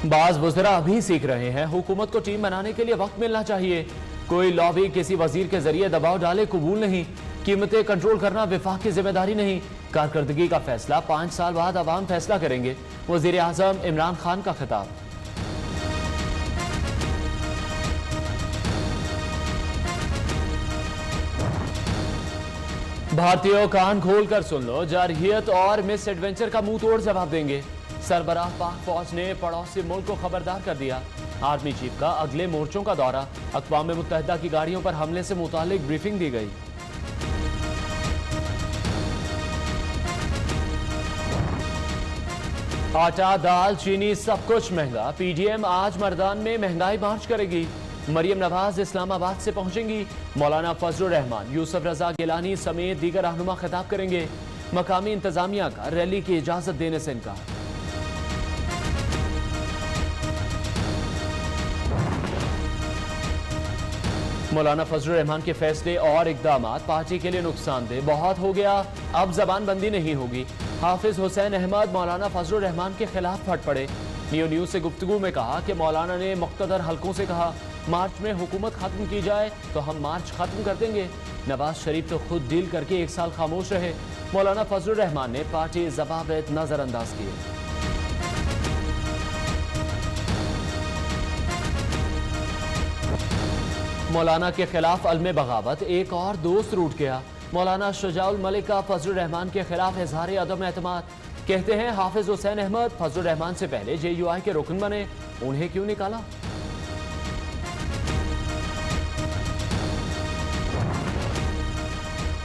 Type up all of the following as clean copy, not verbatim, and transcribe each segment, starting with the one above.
बाज वज़रा अभी सीख रहे हैं, हुकूमत को टीम बनाने के लिए वक्त मिलना चाहिए। कोई लॉबी किसी वजीर के जरिए दबाव डाले कबूल नहीं। कीमतें कंट्रोल करना विफाक की जिम्मेदारी नहीं। कारकर्दगी का फैसला 5 साल बाद अवाम फैसला करेंगे। वजीर आजम इमरान खान का खिताब। भारतीयों कान खोल कर सुन लो, जारहियत और मिस एडवेंचर का मुंह तोड़ जवाब देंगे। सरबराह पाक फौज ने पड़ोसी मुल्क को खबरदार कर दिया। आर्मी चीफ का अगले मोर्चों का दौरा। अक़वाम मुत्तहिदा की गाड़ियों पर हमले से मुतालिक ब्रीफिंग दी गई। आटा, दाल, चीनी सब कुछ महंगा। पीडीएम आज मर्दान में महंगाई मार्च करेगी। मरियम नवाज इस्लामाबाद से पहुंचेंगी। मौलाना फजलुर रहमान, यूसुफ रजा गिलानी समेत दीगर रहनुमा खिताब करेंगे। मकामी इंतजामिया का रैली की इजाजत देने से इनकार। मौलाना फजलुर रहमान के फैसले और इकदामात पार्टी के लिए नुकसानदेह। बहुत हो गया, अब जबानबंदी नहीं होगी। हाफिज हुसैन अहमद मौलाना फजलुर रहमान के खिलाफ फट पड़े। नियो न्यूज से गुफ्तगू में कहा कि मौलाना ने मुख्तदर हलकों से कहा, मार्च में हुकूमत खत्म की जाए तो हम मार्च खत्म कर देंगे। नवाज शरीफ तो खुद डील करके 1 साल खामोश रहे। मौलाना फजलुर रहमान ने पार्टी जवाबित नजरअंदाज किए। मौलाना के खिलाफ अलमे बगावत, एक और दोस्त रूठ गया। मौलाना शुजाउल मलिक का फजलुर रहमान के खिलाफ इजहार अदम एतमाद। कहते हैं हाफिज हुसैन अहमद फजलुर रहमान से पहले JUI के रुकन बने, उन्हें क्यों निकाला।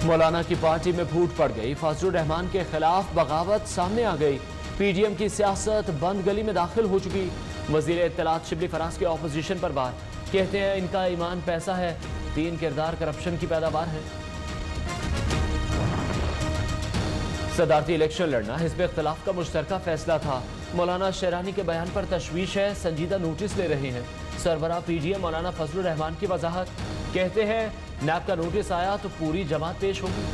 मौलाना की पार्टी में फूट पड़ गई। फजलुर रहमान के खिलाफ बगावत सामने आ गई। PDM की सियासत बंद गली में दाखिल हो चुकी। वजीर इत्तलात शिबली फराज के ऑपोजिशन पर बात। कहते हैं इनका ईमान पैसा है, 3 किरदार करप्शन की पैदावार है। सदारती इलेक्शन लड़ना हिज़्ब इख्तिलाफ का मुश्तरका फैसला था। मौलाना शेरानी के बयान पर तशवीश है, संजीदा नोटिस ले रहे हैं। सरबराह PDM मौलाना फजलुर रहमान की वजाहत। कहते हैं नैब का नोटिस आया तो पूरी जमात पेश होगी।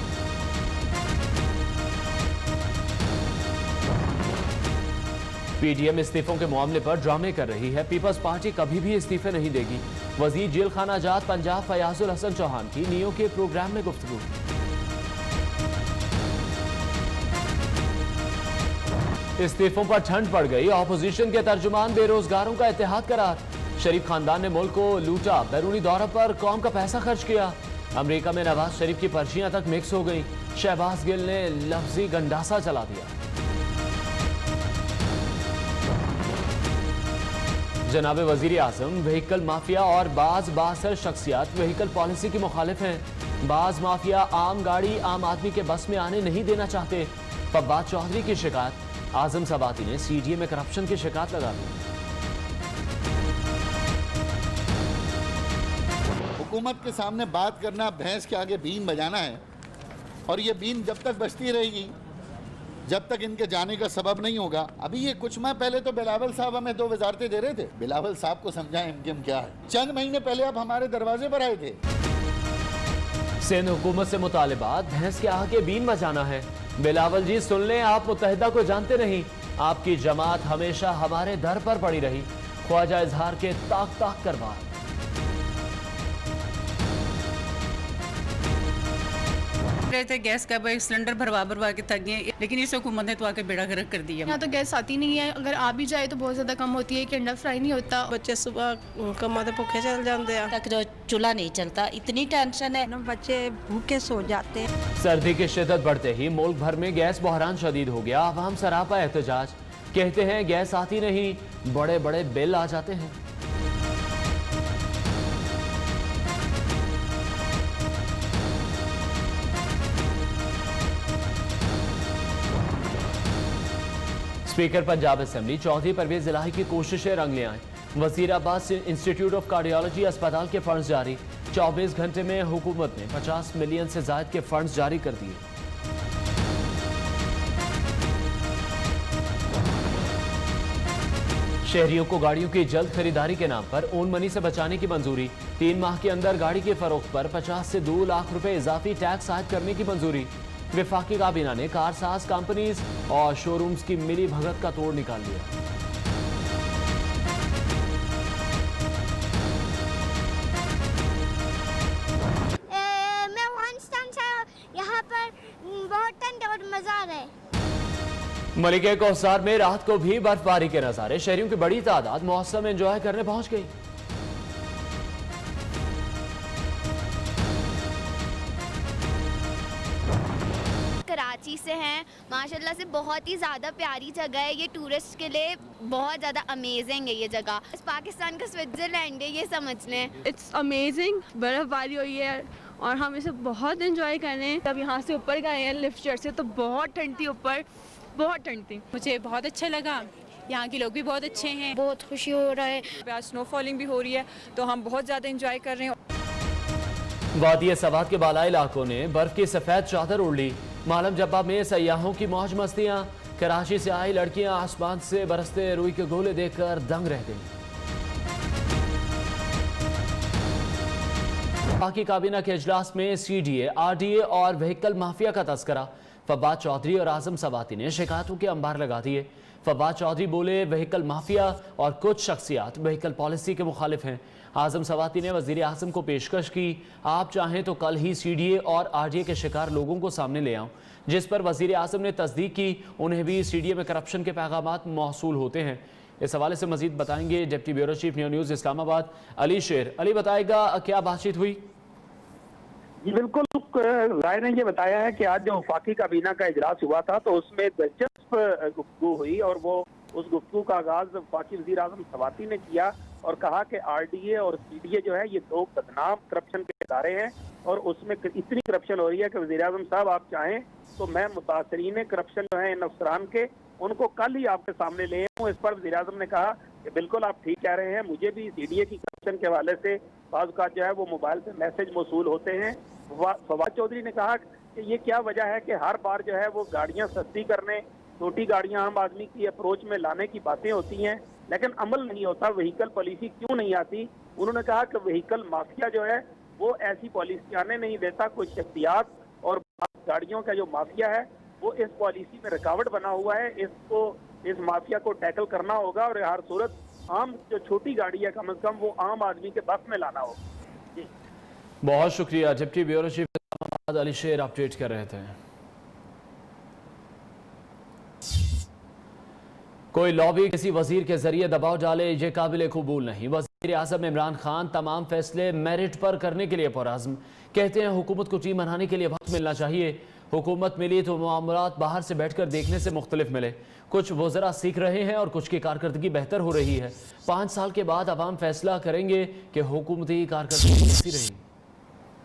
PDM इस्तीफों के मामले पर ड्रामे कर रही है। पीपल्स पार्टी कभी भी इस्तीफे नहीं देगी। वजीर जेल खाना जात पंजाब फयाजुल हसन चौहान की नियो के प्रोग्राम में गुफ्तगू। इस्तीफों पर ठंड पड़ गई। ऑपोजिशन के तर्जुमान बेरोजगारों का इत्तेहाद करार। शरीफ खानदान ने मुल्क को लूटा, बैरूनी दौरे पर कौम का पैसा खर्च किया। अमेरिका में नवाज शरीफ की पर्चियां तक मिक्स हो गई। शहबाज गिल ने लफ्जी गंडासा चला दिया। जनाब वजीर आजम, व्हीकल माफिया और बाज बासर शख्सियात व्हीकल पॉलिसी की मुखालिफ हैं। बाज माफिया आम गाड़ी आम आदमी के बस में आने नहीं देना चाहते। फब्बाद चौधरी की शिकायत। आजम सबाती ने CDA में करप्शन की शिकायत लगा दी। हुकूमत के सामने बात करना, भैंस के आगे बीन बजाना है। और ये बीन जब तक बजती रहेगी, जब तक इनके जाने का सबब नहीं होगा। अभी ये कुछ माह पहले तो बिलावल साहब हमें 2 वजारतें दे रहे थे। बिलावल साहब को समझाएं MKM क्या है। चंद महीने पहले आप हमारे दरवाजे पर आए थे। सिंध हुकूमत से मुतालिबात, भैंस के आगे बीन बजाना है। बिलावल जी सुन लें, आप मुत्तहिदा को जानते नहीं। आपकी जमात हमेशा हमारे दर पर पड़ी रही। ख्वाजा इजहार के ताक ताक कर बात। रहे थे गैस का सिलेंडर भरवा के थक गए, लेकिन इस हुकूमत ने तो आके बेड़ा गर्क कर दिया। यहाँ तो गैस आती नहीं है, अगर आ भी जाए तो बहुत ज़्यादा कम होती है कि अंडा फ्राई नहीं होता। बच्चे सुबह कमाते भूखे चल जाते हैं, तक जो चूल्हा नहीं चलता, इतनी टेंशन है। बच्चे भूखे सो जाते हैं। सर्दी की शिद्दत बढ़ते ही मुल्क भर में गैस बहरान शदीद हो गया। अवाम सरापा एहतजाज। कहते हैं गैस आती नहीं, बड़े बड़े बिल आ जाते हैं। स्पीकर पंजाब असेंबली चौधरी परवेज इलाही की कोशिशें रंग ले आए। वजीराबाद इंस्टीट्यूट ऑफ कार्डियोलॉजी अस्पताल के फंड्स जारी। 24 घंटे में हुकूमत ने 50 मिलियन से ज्यादा के फंड्स जारी कर दिए। शहरियों को गाड़ियों की जल्द खरीदारी के नाम पर ओन मनी से बचाने की मंजूरी। 3 माह के अंदर गाड़ी के फरोख्त पर 50 से 2 लाख रुपए इजाफी टैक्स आयद करने की मंजूरी। विफाकी काबीना ने कारसाज कंपनीज और शोरूम्स की मिली भगत का तोड़ निकाल लिया। मलिके कोसार में रात को भी बर्फबारी के नजारे, शहरियों की बड़ी तादाद मौसम एंजॉय करने पहुंच गई। कराची से हैं, माशाल्लाह से बहुत ही ज़्यादा प्यारी जगह है ये, टूरिस्ट के लिए बहुत ज़्यादा अमेजिंग है ये जगह। इस पाकिस्तान का स्विट्ज़रलैंड है ये समझ लें। इट्स अमेजिंग, बर्फ़बारी हुई है और हम इसे बहुत एंजॉय कर रहे हैं। जब यहाँ से ऊपर गए हैं लिफ्ट से तो बहुत ठंड थी, ऊपर बहुत ठंड थी। मुझे बहुत अच्छा लगा, यहाँ के लोग भी बहुत अच्छे हैं। बहुत खुशी हो रहा है। आज स्नोफॉलिंग भी हो रही है तो हम बहुत ज़्यादा एंजॉय कर रहे हैं। वादी सवात के बालाई इलाकों ने बर्फ की सफेद चादर उड़ ली। मालम जब्बा में सयाहों की मौज मस्तियां, कराची से आई लड़कियां आसमान से बरसते रुई के गोले देखकर दंग रह गईं। पाकी काबीना के इजलास में सीडीए, आरडीए और व्हीकल माफिया का तस्करा। फवाद चौधरी और आजम सवाती ने शिकायतों के अंबार लगा दिए। फवाद चौधरी बोले व्हीकल माफिया और कुछ शख्सियात व्हीकल पॉलिसी के मुखालिफ हैं। आजम सवाती ने वजीर आजम को पेशकश की, आप चाहें तो कल ही सीडीए और आरडीए के शिकार लोगों को सामने ले आऊं, जिस पर वजीर आजम ने तस्दीक की उन्हें भी सीडीए में करप्शन के पैगामात मौसूल होते हैं। इस हवाले से मजीद बताएंगे deputy bureau chief news Islamabad Ali शेर। अली बताएगा क्या बातचीत हुई? जी बिल्कुल, राय ने ये बताया है कि आज जो वफाकी काबीना का इजलास हुआ था तो उसमें दिलचस्प गुफ्तगू हुई और वो उस गुफ्तगू का आगाज वफाकी वज़ीर आज़म सवाती ने किया और कहा कि आरडीए और सीडीए जो है ये दो बदनाम करप्शन के इदारे हैं और उसमें इतनी करप्शन हो रही है कि वज़ीर आज़म साहब आप चाहें तो मैं मुतासरीन करप्शन जो है इन अफसरान के उनको कल ही आपके सामने ले आऊँ। इस पर वज़ीर आज़म ने कहा कि बिल्कुल आप ठीक कह रहे हैं, मुझे भी सीडीए की करप्शन के हवाले से बाज़ का जो है वो मोबाइल पे मैसेज मौसूल होते हैं। फवाद चौधरी ने कहा कि ये क्या वजह है कि हर बार जो है वो गाड़ियां सस्ती करने, छोटी गाड़ियां आम आदमी की अप्रोच में लाने की बातें होती हैं लेकिन अमल नहीं होता, व्हीकल पॉलिसी क्यों नहीं आती। उन्होंने कहा कि व्हीकल माफिया जो है वो ऐसी पॉलिसी आने नहीं देता, कुछ शख्सियात और गाड़ियों का जो माफिया है वो इस पॉलिसी में रुकावट बना हुआ है, इस माफिया को टैकल करना होगा और हर सूरत आम जो छोटी गाड़ी है कम से कम वो आम आदमी के बस में लाना होगा। जी बहुत शुक्रिया। Deputy bureau chief Islamabad Ali शेर अपडेट कर रहे थे। कोई लॉबी किसी वजीर के जरिए दबाव डाले ये काबिल कबूल नहीं। वजीर आज़म इमरान खान तमाम फैसले मेरिट पर करने के लिए पुरअज़्म, कहते हैं हुकूमत को टीम बनाने के लिए वक्त मिलना चाहिए। हुकूमत मिली तो मामलात बाहर से बैठकर देखने से मुख्तलिफ मिले। कुछ वज़रा सीख रहे हैं और कुछ की कारकर्दगी बेहतर हो रही है। 5 साल के बाद अवाम फैसला करेंगे कि हुकूमती कारकर्दगी कैसी रही।